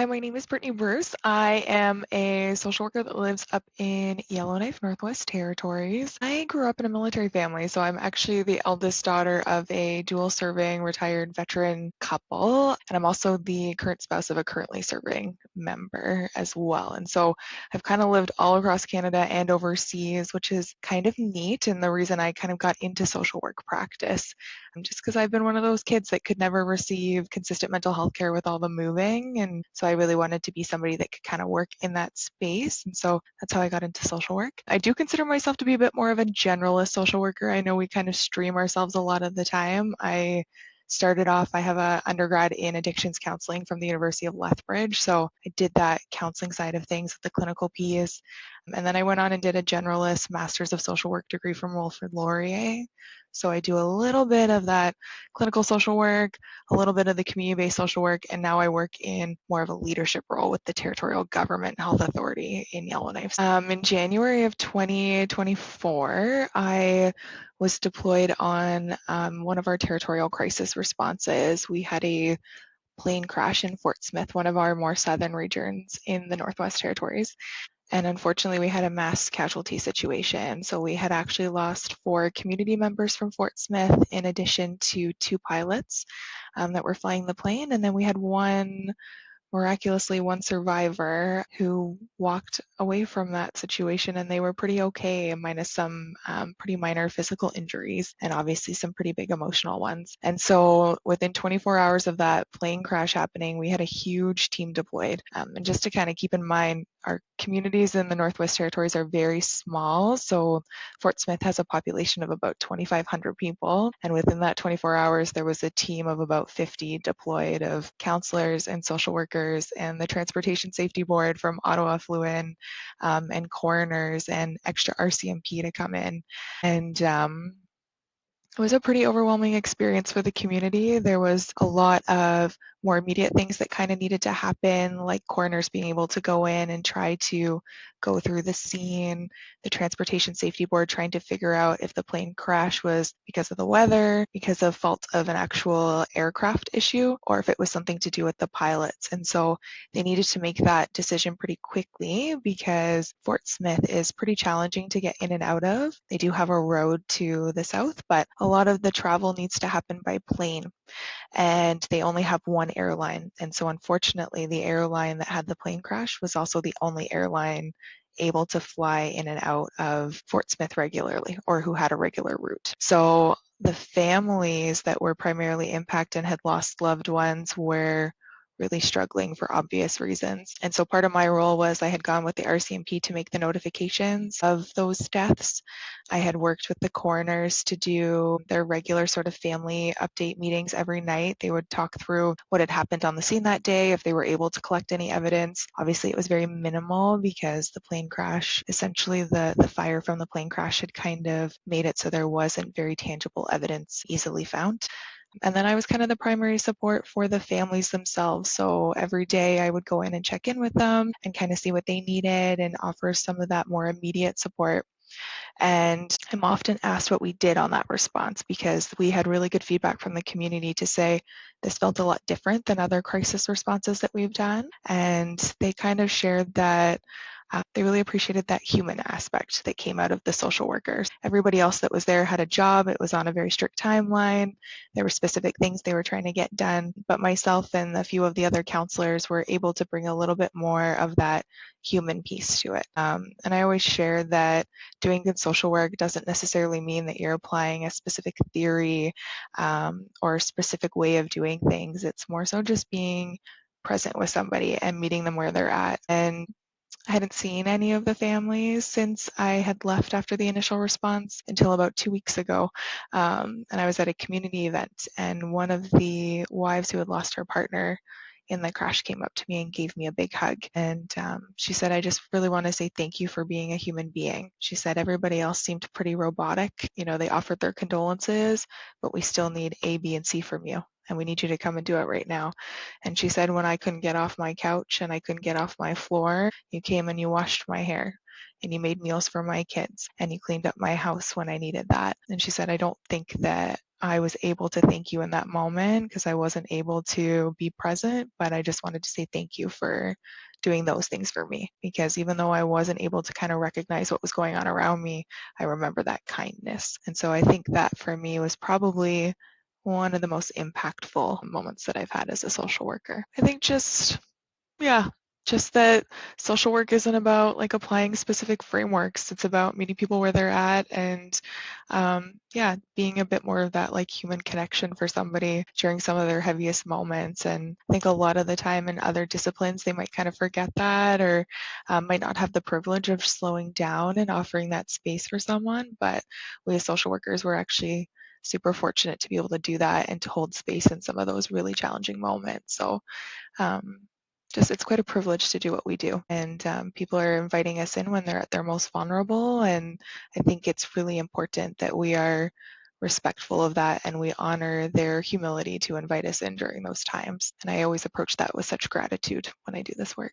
Hi, my name is Brittany Bruce. I am a social worker that lives up in Yellowknife, Northwest Territories. I grew up in a military family, so I'm actually the eldest daughter of a dual serving retired veteran couple, and I'm also the current spouse of a currently serving member as well. And so I've kind of lived all across Canada and overseas, which is kind of neat, and the reason I kind of got into social work practice. Just because I've been one of those kids that could never receive consistent mental health care with all the moving. And so I really wanted to be somebody that could kind of work in that space. And so that's how I got into social work. I do consider myself to be a bit more of a generalist social worker. I know we kind of stream ourselves a lot of the time. I started off, I have an undergrad in addictions counseling from the University of Lethbridge. So I did that counseling side of things with the clinical piece. And then I went on and did a generalist master's of social work degree from Wilfrid Laurier. So I do a little bit of that clinical social work, a little bit of the community-based social work, and now I work in more of a leadership role with the Territorial Government Health Authority in Yellowknife. In January of 2024, I was deployed on one of our territorial crisis responses. We had a plane crash in Fort Smith, one of our more southern regions in the Northwest Territories. And unfortunately, we had a mass casualty situation. So we had actually lost 4 community members from Fort Smith, in addition to 2 pilots that were flying the plane. And then we had miraculously one survivor who walked away from that situation, and they were pretty okay, minus some pretty minor physical injuries and obviously some pretty big emotional ones. And so within 24 hours of that plane crash happening, we had a huge team deployed. And just to kind of keep in mind, our communities in the Northwest Territories are very small. So Fort Smith has a population of about 2,500 people. And within that 24 hours, there was a team of about 50 deployed of counselors and social workers and the Transportation Safety Board from Ottawa flew in, and coroners and extra RCMP to come in. And it was a pretty overwhelming experience for the community. There was a lot of more immediate things that kind of needed to happen, like coroners being able to go in and try to go through the scene, the Transportation Safety Board trying to figure out if the plane crash was because of the weather, because of fault of an actual aircraft issue, or if it was something to do with the pilots. And so they needed to make that decision pretty quickly because Fort Smith is pretty challenging to get in and out of. They do have a road to the south, but a lot of the travel needs to happen by plane. And they only have one airline. And so unfortunately, the airline that had the plane crash was also the only airline able to fly in and out of Fort Smith regularly, or who had a regular route. So the families that were primarily impacted and had lost loved ones were really struggling for obvious reasons. And so part of my role was I had gone with the RCMP to make the notifications of those deaths. I had worked with the coroners to do their regular sort of family update meetings every night. They would talk through what had happened on the scene that day, if they were able to collect any evidence. Obviously, it was very minimal because the plane crash, essentially the fire from the plane crash had kind of made it so there wasn't very tangible evidence easily found. And then I was kind of the primary support for the families themselves. So every day I would go in and check in with them and kind of see what they needed and offer some of that more immediate support. And I'm often asked what we did on that response because we had really good feedback from the community to say this felt a lot different than other crisis responses that we've done. And they kind of shared that they really appreciated that human aspect that came out of the social workers. Everybody else that was there had a job. It was on a very strict timeline. There were specific things they were trying to get done. But myself and a few of the other counselors were able to bring a little bit more of that human piece to it. And I always share that doing good social work doesn't necessarily mean that you're applying a specific theory or a specific way of doing things. It's more so just being present with somebody and meeting them where they're at. And I hadn't seen any of the families since I had left after the initial response until about 2 weeks ago. And I was at a community event, and one of the wives who had lost her partner in the crash came up to me and gave me a big hug. And she said, I just really want to say thank you for being a human being. She said, everybody else seemed pretty robotic. You know, they offered their condolences, but we still need A, B, and C from you. And we need you to come and do it right now. And she said, when I couldn't get off my couch and I couldn't get off my floor, you came and you washed my hair and you made meals for my kids and you cleaned up my house when I needed that. And she said, I don't think that I was able to thank you in that moment because I wasn't able to be present, but I just wanted to say thank you for doing those things for me, because even though I wasn't able to kind of recognize what was going on around me, I remember that kindness. And so I think that for me was probably one of the most impactful moments that I've had as a social worker. I think yeah, just that social work isn't about like applying specific frameworks. It's about meeting people where they're at and, yeah, being a bit more of that like human connection for somebody during some of their heaviest moments. And I think a lot of the time in other disciplines, they might kind of forget that, or might not have the privilege of slowing down and offering that space for someone. But we as social workers, we're actually super fortunate to be able to do that and to hold space in some of those really challenging moments. So, um, just it's quite a privilege to do what we do, and people are inviting us in when they're at their most vulnerable, and I think it's really important that we are respectful of that and we honor their humility to invite us in during those times. And I always approach that with such gratitude when I do this work.